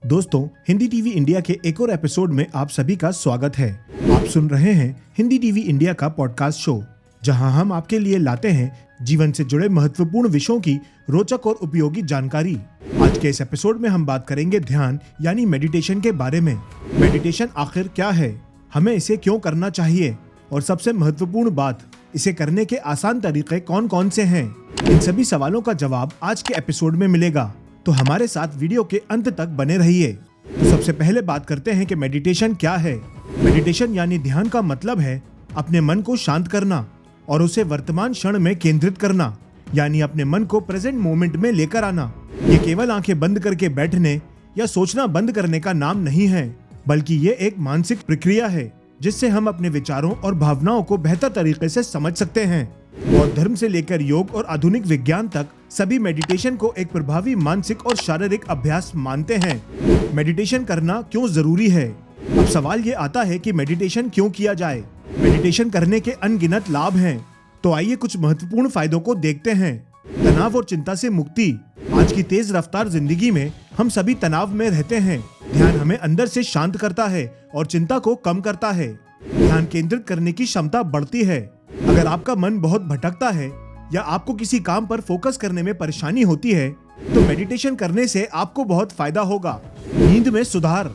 दोस्तों, Hindi TV India के एक और एपिसोड में आप सभी का स्वागत है। आप सुन रहे हैं हिंदी टीवी इंडिया का पॉडकास्ट शो, जहां हम आपके लिए लाते हैं जीवन से जुड़े महत्वपूर्ण विषयों की रोचक और उपयोगी जानकारी। आज के इस एपिसोड में हम बात करेंगे ध्यान यानी मेडिटेशन के बारे में। मेडिटेशन आखिर क्या है, हमें इसे क्यों करना चाहिए और सबसे महत्वपूर्ण बात, इसे करने के आसान तरीके कौन कौन से हैं। इन सभी सवालों का जवाब आज के एपिसोड में मिलेगा, तो हमारे साथ वीडियो के अंत तक बने रहिए। तो सबसे पहले बात करते हैं कि मेडिटेशन क्या है। मेडिटेशन यानी ध्यान का मतलब है अपने मन को शांत करना और उसे वर्तमान क्षण में केंद्रित करना, यानी अपने मन को प्रेजेंट मोमेंट में लेकर आना। ये केवल आंखें बंद करके बैठने या सोचना बंद करने का नाम नहीं है, बल्कि ये एक मानसिक प्रक्रिया है जिससे हम अपने विचारों और भावनाओं को बेहतर तरीके से समझ सकते हैं। बौद्ध धर्म से लेकर योग और आधुनिक विज्ञान तक सभी मेडिटेशन को एक प्रभावी मानसिक और शारीरिक अभ्यास मानते हैं। मेडिटेशन करना क्यों जरूरी है? अब सवाल ये आता है कि मेडिटेशन क्यों किया जाए। मेडिटेशन करने के अनगिनत लाभ हैं, तो आइए कुछ महत्वपूर्ण फायदों को देखते हैं। तनाव और चिंता से मुक्ति। आज की तेज रफ्तार जिंदगी में हम सभी तनाव में रहते हैं। ध्यान हमें अंदर से शांत करता है और चिंता को कम करता है। ध्यान केंद्रित करने की क्षमता बढ़ती है। अगर आपका मन बहुत भटकता है या आपको किसी काम पर फोकस करने में परेशानी होती है, तो मेडिटेशन करने से आपको बहुत फायदा होगा। नींद में सुधार।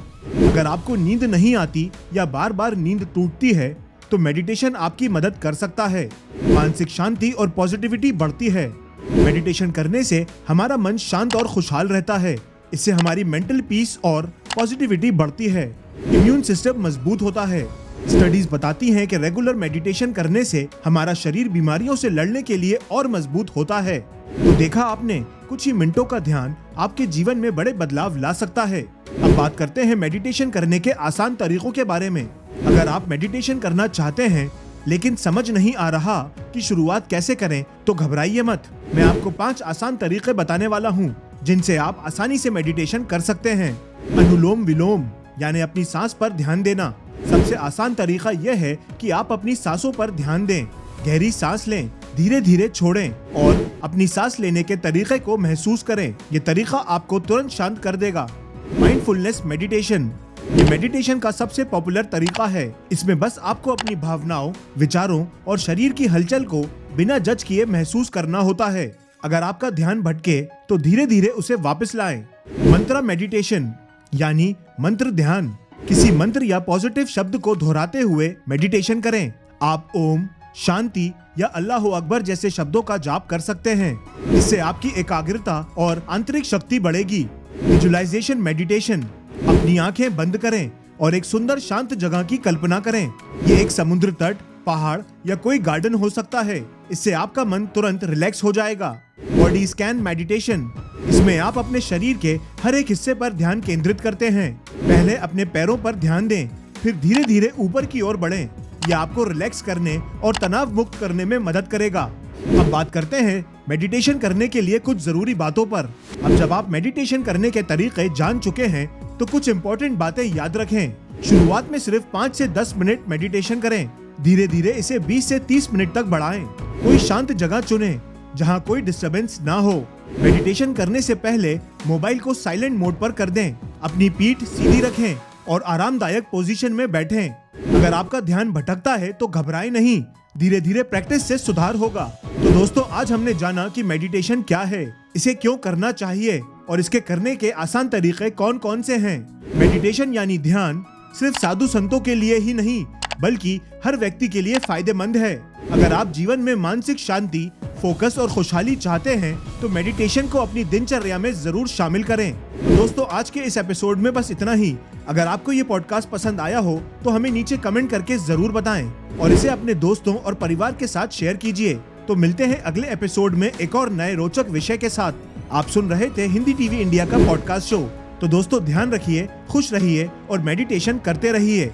अगर आपको नींद नहीं आती या बार बार नींद टूटती है, तो मेडिटेशन आपकी मदद कर सकता है। मानसिक शांति और पॉजिटिविटी बढ़ती है। मेडिटेशन करने से हमारा मन शांत और खुशहाल रहता है। इससे हमारी मेंटल पीस और पॉजिटिविटी बढ़ती है। इम्यून सिस्टम मजबूत होता है। स्टडीज बताती हैं कि रेगुलर मेडिटेशन करने से हमारा शरीर बीमारियों से लड़ने के लिए और मजबूत होता है। तो देखा आपने, कुछ ही मिनटों का ध्यान आपके जीवन में बड़े बदलाव ला सकता है। अब बात करते हैं मेडिटेशन करने के आसान तरीकों के बारे में। अगर आप मेडिटेशन करना चाहते हैं लेकिन समझ नहीं आ रहा कि शुरुआत कैसे करें, तो घबराइए मत। मैं आपको 5 आसान तरीके बताने वाला हूँ जिनसे आप आसानी से मेडिटेशन कर सकते हैं। अनुलोम विलोम यानी अपनी सांस पर ध्यान देना। सबसे आसान तरीका यह है कि आप अपनी सांसों पर ध्यान दें। गहरी सांस लें, धीरे धीरे छोड़ें और अपनी सांस लेने के तरीके को महसूस करें। ये तरीका आपको तुरंत शांत कर देगा। Mindfulness meditation. ये मेडिटेशन का सबसे पॉपुलर तरीका है। इसमें बस आपको अपनी भावनाओं, विचारों और शरीर की हलचल को बिना जज किए महसूस करना होता है। अगर आपका ध्यान भटके तो धीरे धीरे उसे वापस लाएं। मंत्र मेडिटेशन यानी मंत्र ध्यान। किसी मंत्र या पॉजिटिव शब्द को दोहराते हुए मेडिटेशन करें। आप ओम, शांति या अल्लाह अकबर जैसे शब्दों का जाप कर सकते हैं। इससे आपकी एकाग्रता और आंतरिक शक्ति बढ़ेगी। Visualisation meditation. अपनी आंखें बंद करें और एक सुंदर शांत जगह की कल्पना करें। ये एक समुद्र तट, पहाड़ या कोई गार्डन हो सकता है। इससे आपका मन तुरंत रिलैक्स हो जाएगा। Body scan meditation. इसमें आप अपने शरीर के हर एक हिस्से पर ध्यान केंद्रित करते हैं। पहले अपने पैरों पर ध्यान दें, फिर धीरे धीरे ऊपर की ओर बढ़ें। यह आपको रिलैक्स करने और तनाव मुक्त करने में मदद करेगा। अब बात करते हैं मेडिटेशन करने के लिए कुछ जरूरी बातों पर। अब जब आप मेडिटेशन करने के तरीके जान चुके हैं, तो कुछ इंपॉर्टेंट बातें याद रखें। शुरुआत में सिर्फ 5 से 10 मिनट मेडिटेशन करें। धीरे धीरे इसे 20 से 30 मिनट तक बढ़ाएं। कोई शांत जगह चुनें जहां कोई डिस्टरबेंस ना हो। मेडिटेशन करने से पहले मोबाइल को साइलेंट मोड पर कर दें। अपनी पीठ सीधी रखें और आरामदायक पोजीशन में बैठें। अगर आपका ध्यान भटकता है तो घबराएं नहीं, धीरे धीरे प्रैक्टिस से सुधार होगा। तो दोस्तों, आज हमने जाना कि मेडिटेशन क्या है, इसे क्यों करना चाहिए और इसके करने के आसान तरीके कौन कौन से हैं। मेडिटेशन यानी ध्यान सिर्फ साधु संतों के लिए ही नहीं, बल्कि हर व्यक्ति के लिए फायदेमंद है। अगर आप जीवन में मानसिक शांति, फोकस और खुशहाली चाहते हैं, तो मेडिटेशन को अपनी दिनचर्या में जरूर शामिल करें। तो दोस्तों, आज के इस एपिसोड में बस इतना ही। अगर आपको ये पॉडकास्ट पसंद आया हो तो हमें नीचे कमेंट करके जरूर बताएं और इसे अपने दोस्तों और परिवार के साथ शेयर कीजिए। तो मिलते हैं अगले एपिसोड में एक और नए रोचक विषय के साथ। आप सुन रहे थे हिंदी टीवी इंडिया का पॉडकास्ट शो। तो दोस्तों, ध्यान रखिए, खुश रहिए और मेडिटेशन करते रहिए।